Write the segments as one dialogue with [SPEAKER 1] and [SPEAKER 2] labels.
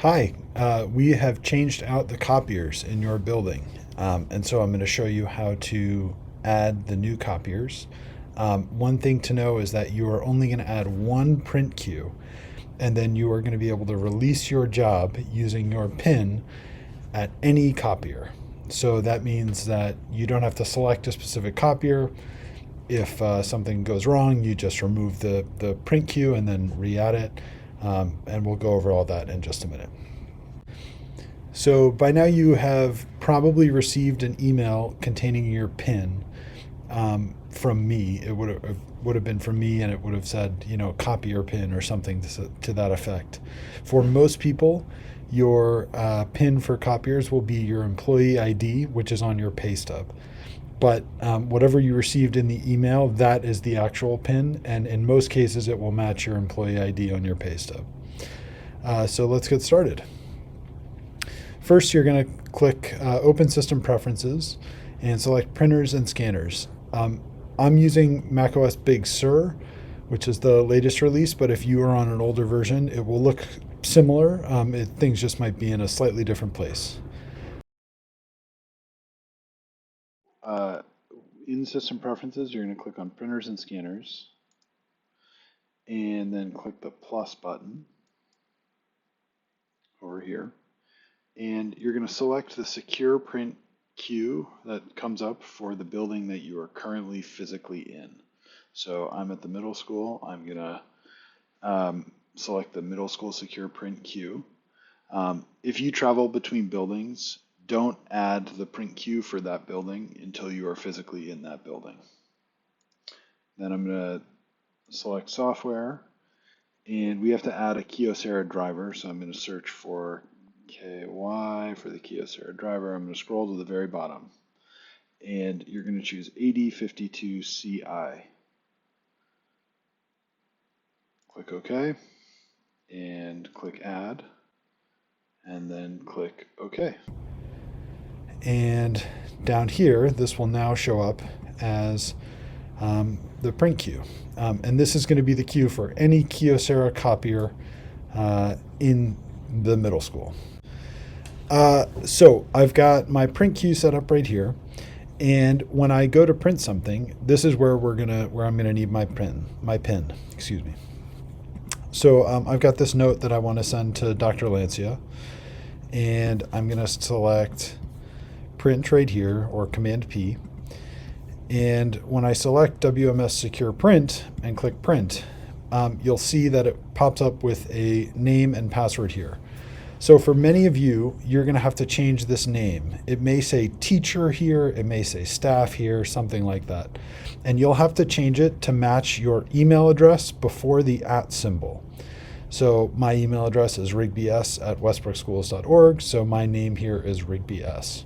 [SPEAKER 1] Hi, we have changed out the copiers in your building. And so I'm going to show you how to add the new copiers. One thing to know is that you are only going to add one print queue, and then you are going to be able to release your job using your PIN at any copier. So that means that you don't have to select a specific copier. If something goes wrong, you just remove the print queue and then re-add it. And we'll go over all that in just a minute. So by now you have probably received an email containing your PIN from me. It would have been from me, and it would have said, copy your PIN or something to that effect. For most people, your PIN for copiers will be your employee ID, which is on your pay stub. But whatever you received in the email, that is the actual PIN, and in most cases, it will match your employee ID on your pay stub. So let's get started. First, you're going to click Open System Preferences and select Printers and Scanners. I'm using macOS Big Sur, which is the latest release, but if you are on an older version, it will look similar. Things just might be in a slightly different place. In System Preferences, you're going to click on Printers and Scanners, and then click the plus button over here. And you're going to select the SecurePrint queue that comes up for the building that you are currently physically in. So I'm at the middle school. I'm going to select the middle school SecurePrint queue. If you travel between buildings, don't add the print queue for that building until you are physically in that building. Then I'm going to select software, and we have to add a Kyocera driver. So I'm going to search for KY for the Kyocera driver. I'm going to scroll to the very bottom, and you're going to choose AD52CI. Click OK, and click Add, and then click OK. And down here, this will now show up as the print queue. And this is going to be the queue for any Kyocera copier in the middle school. So I've got my print queue set up right here, and when I go to print something, this is where I'm gonna need my PIN. Excuse me. So I've got this note that I want to send to Dr. Lancia, and I'm gonna select print right here, or Command P. And when I select WMS Secure Print and click print, you'll see that it pops up with a name and password here. So for many of you, you're going to have to change this name. It may say teacher here, it may say staff here, something like that. And you'll have to change it to match your email address before the @ symbol. So my email address is rigbys@westbrookschools.org, so my name here is rigbys.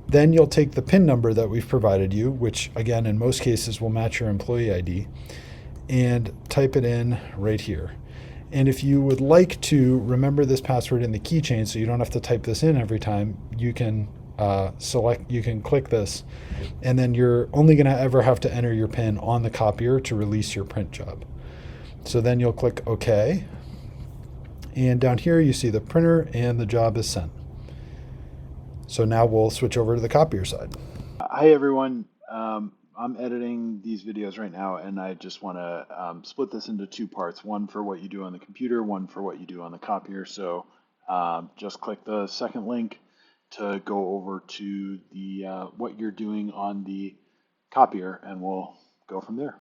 [SPEAKER 1] Then you'll take the PIN number that we've provided you, which again in most cases will match your employee ID, and type it in right here. And if you would like to remember this password in the keychain so you don't have to type this in every time, you can click this, and then you're only going to ever have to enter your PIN on the copier to release your print job. So then you'll click OK, and down here you see the printer and the job is sent. So now we'll switch over to the copier side. Hi everyone. I'm editing these videos right now, and I just want to split this into two parts, one for what you do on the computer, one for what you do on the copier. So just click the second link to go over to the what you're doing on the copier, and we'll go from there.